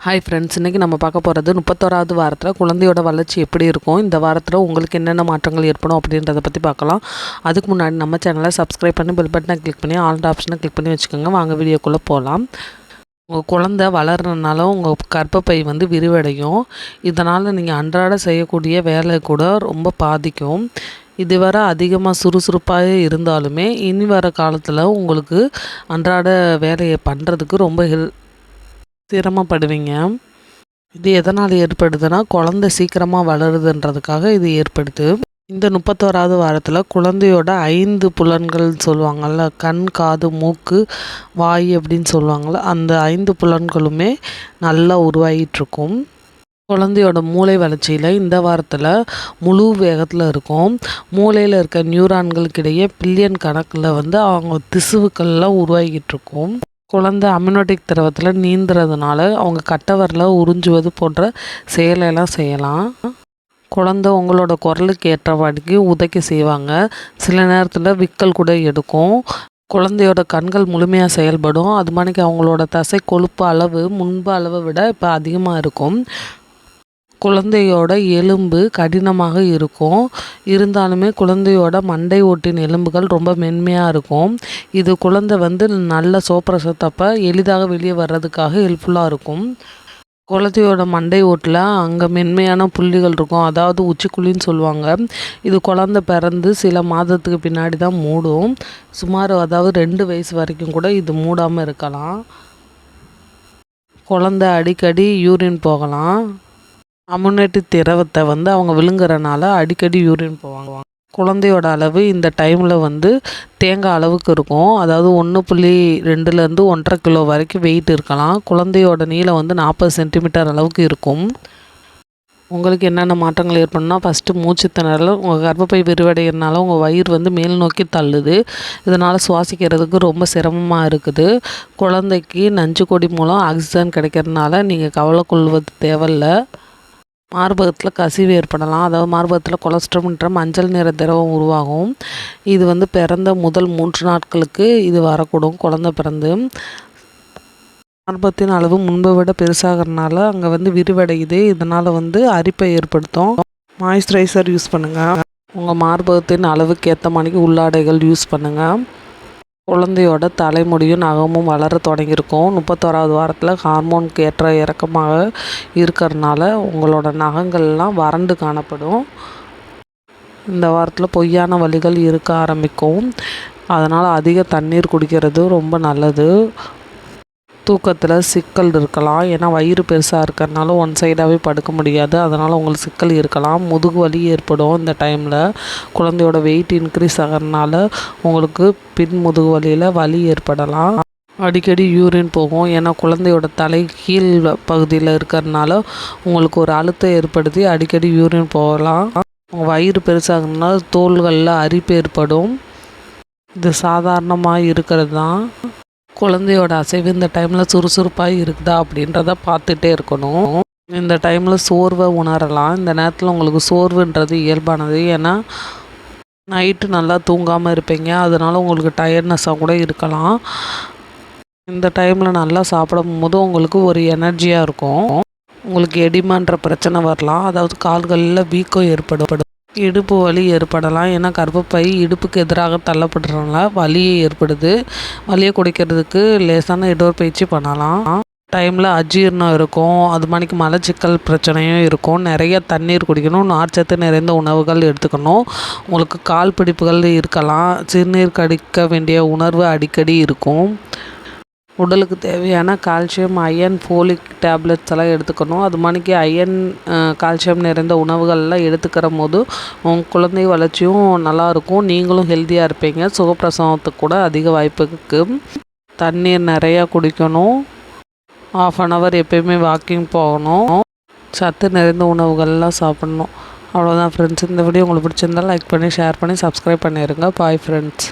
Hi friends, இன்றைக்கி நம்ம பார்க்க போகிறது 31வது வாரத்தில் குழந்தையோட வளர்ச்சி எப்படி இருக்கும், இந்த வாரத்தில் உங்களுக்கு என்னென்ன மாற்றங்கள் ஏற்படும் அப்படின்றத பற்றி பார்க்கலாம். அதுக்கு முன்னாடி நம்ம சேனலை சப்ஸ்கிரைப் பண்ணி பெல் பட்டனை கிளிக் பண்ணி ஆல் ஆப்ஷனை கிளிக் பண்ணி வச்சுக்கோங்க. வாங்க வீடியோக்குள்ளே போகலாம். உங்கள் குழந்தை வளர்றதுனால உங்கள் கர்ப்பப்பை விரிவடையும். இதனால் நீங்கள் அன்றாட செய்யக்கூடிய வேலை கூட ரொம்ப பாதிக்கும். இதுவரை அதிகமாக சுறுசுறுப்பாக இருந்தாலுமே இனி வர காலத்தில் உங்களுக்கு அன்றாட வேலையை பண்ணுறதுக்கு ரொம்ப சிரமப்படுவீங்க. இது எதனால் ஏற்படுதுன்னா, குழந்தை சீக்கிரமாக வளருதுன்றதுக்காக இது ஏற்படுது. இந்த 31வது வாரத்தில் குழந்தையோட 5 புலன்கள் சொல்லுவாங்கள்ல, கண், காது, மூக்கு, வாய் அப்படின்னு சொல்லுவாங்கள்ல, அந்த 5 புலன்களுமே நல்லா உருவாகிட்டுருக்கும். குழந்தையோட மூளை வளர்ச்சியில் இந்த வாரத்தில் முழு வேகத்தில் இருக்கும். மூளையில் இருக்க நியூரான்களுக்கிடையே பில்லியன் கணக்கில் அவங்க திசுவுக்கள்லாம் உருவாகிட்டு இருக்கும். குழந்தை அம்யூனோட்டிக் திரவத்தில் நீந்துறதுனால அவங்க கட்டவரில் உறிஞ்சுவது போன்ற செயலெல்லாம் செய்யலாம். குழந்தை உங்களோட குரலுக்கு ஏற்றவாடிக்கு உதைக்க செய்வாங்க. சில நேரத்தில் விக்கல் கூட எடுக்கும். குழந்தையோட கண்கள் முழுமையாக செயல்படும். அது மாதிரிக்கு அவங்களோட தசை கொழுப்பு அளவு முன்பு அளவை விட இப்போ அதிகமாக இருக்கும். குழந்தையோட எலும்பு கடினமாக இருக்கும். இருந்தாலுமே குழந்தையோட மண்டை ஓட்டின் எலும்புகள் ரொம்ப மென்மையாக இருக்கும். இது குழந்தை நல்ல சோப்பிரசத்தப்போ எளிதாக வெளியே வர்றதுக்காக ஹெல்ப்ஃபுல்லாக இருக்கும். குழந்தையோட மண்டை ஓட்டில் அங்கே மென்மையான புள்ளிகள் இருக்கும், அதாவது உச்சிக்குழின்னு சொல்லுவாங்க. இது குழந்தை பிறந்து சில மாதத்துக்கு பின்னாடி தான் மூடும். சுமார் 2 வயசு வரைக்கும் கூட இது மூடாமல் இருக்கலாம். குழந்தை அடிக்கடி யூரின் போகலாம். அம்யூனேட்டிக் திரவத்தை அவங்க விழுங்குறனால அடிக்கடி யூரின் போவாங்க. குழந்தையோட அளவு இந்த டைமில் தேங்காய் அளவுக்கு இருக்கும். அதாவது 1.2லேருந்து 1.5 கிலோ வரைக்கும் வெயிட் இருக்கலாம். குழந்தையோட நீளம் 40 சென்டிமீட்டர் அளவுக்கு இருக்கும். உங்களுக்கு என்னென்ன மாற்றங்கள் ஏற்படணும்னா, ஃபஸ்ட்டு மூச்சு திணறல். உங்கள் கர்ப்பப்பை விரிவடைகிறதுனால உங்கள் வயிறு மேல் நோக்கி தள்ளுது. இதனால் சுவாசிக்கிறதுக்கு ரொம்ப சிரமமாக இருக்குது. குழந்தைக்கு நஞ்சு கொடி மூலம் ஆக்சிஜன் கிடைக்கிறதுனால நீங்கள் கவலை கொள்வது தேவையில்லை. மார்பகத்தில் கசிவு ஏற்படலாம். அதாவது மார்பகத்தில் கொலஸ்ட்ரால்ன்ற மஞ்சள் நிற திரவம் உருவாகும். இது பிறந்த முதல் 3 நாட்களுக்கு இது வரக்கூடும். குழந்தை பிறந்து மார்பகத்தின் அளவு முன்பை விட பெருசாகிறதுனால அங்கே விரிவடையுது. இதனால் அரிப்பை ஏற்படுத்தும். மாய்ஸ்சரைசர் யூஸ் பண்ணுங்கள். உங்கள் மார்பகத்தின் அளவுக்கு ஏற்ற மாதிரிக்கு உள்ளாடைகள் யூஸ் பண்ணுங்கள். குழந்தையோட தலைமுடியும் நகமும் வளர தொடங்கியிருக்கும். 31வது வாரத்தில் ஹார்மோனுக்கு ஏற்ற இறக்கமாக இருக்கிறதுனால உங்களோட நகங்கள்லாம் வறண்டு காணப்படும். இந்த வாரத்தில் பொய்யான வலிகள் இருக்க ஆரம்பிக்கும். அதனால் அதிக தண்ணீர் குடிக்கிறது ரொம்ப நல்லது. தூக்கத்தில் சிக்கல் இருக்கலாம். ஏன்னா வயிறு பெருசாக இருக்கிறதுனால ஒன் சைடாகவே படுக்க முடியாது. அதனால் உங்களுக்கு சிக்கல் இருக்கலாம். முதுகு வலி ஏற்படும். இந்த டைமில் குழந்தையோட வெயிட் இன்க்ரீஸ் ஆகிறதுனால உங்களுக்கு பின் முதுகு வலியில் வலி ஏற்படலாம். அடிக்கடி யூரின் போகும். ஏன்னா குழந்தையோட தலை கீழ் பகுதியில் இருக்கிறதுனால உங்களுக்கு ஒரு அழுத்தம் ஏற்படுத்தி அடிக்கடி யூரின் போகலாம். உங்கள் வயிறு பெருசாகிறதுனால தோள்களில் அரிப்பு ஏற்படும். இது சாதாரணமாக இருக்கிறது தான். குழந்தையோட அசைவு இந்த டைமில் சுறுசுறுப்பாக இருக்குதா அப்படின்றத பார்த்துட்டே இருக்கணும். இந்த டைமில் சோர்வை உணரலாம். இந்த நேரத்தில் உங்களுக்கு சோர்வுன்றது இயல்பானது. ஏன்னா நைட்டு நல்லா தூங்காமல் இருப்பீங்க. அதனால் உங்களுக்கு டயர்ட்னஸாக கூட இருக்கலாம். இந்த டைமில் நல்லா சாப்பிடும் போது உங்களுக்கு ஒரு எனர்ஜியாக இருக்கும். உங்களுக்கு எடிமான்ற பிரச்சனை வரலாம். அதாவது கால்களில் வீக்கம் ஏற்படும். இடுப்பு வலி ஏற்படலாம். ஏன்னா கர்ப்பப்பை இடுப்புக்கு எதிராக தள்ளப்படுறதுனால வலியை ஏற்படுது. வலியை குறைக்கிறதுக்கு லேசான இடற்பயிற்சி பண்ணலாம். டைமில் அஜீர்ணம் இருக்கும். அது மாதிரிக்கு மலச்சிக்கல் பிரச்சனையும் இருக்கும். நிறைய தண்ணீர் குடிக்கணும். நார்ச்சத்து நிறைந்த உணவுகள் எடுத்துக்கணும். உங்களுக்கு கால் பிடிப்புகள் இருக்கலாம். சிறுநீர் கடிக்க வேண்டிய உணர்வு அடிக்கடி இருக்கும். உடலுக்கு தேவையான கால்சியம், அயன், ஃபோலிக் டேப்லெட்ஸ் எல்லாம் எடுத்துக்கணும். அது மாதிரிக்கு அயன், கால்சியம் நிறைந்த உணவுகள்லாம் எடுத்துக்கிற போது உங்கள் குழந்தை வளர்ச்சியும் நல்லாயிருக்கும். நீங்களும் ஹெல்த்தியாக இருப்பீங்க. சுகப்பிரசவத்துக்கு கூட அதிக வாய்ப்பு இருக்குது. தண்ணீர் நிறையா குடிக்கணும். 1/2 hour எப்போயுமே வாக்கிங் போகணும். சத்து நிறைந்த உணவுகள்லாம் சாப்பிட்ணும். அவ்வளோதான் ஃப்ரெண்ட்ஸ். இந்த வீடியோ உங்களுக்கு பிடிச்சிருந்தால் லைக் பண்ணி ஷேர் பண்ணி சப்ஸ்கிரைப் பண்ணிடுங்க. Bye friends.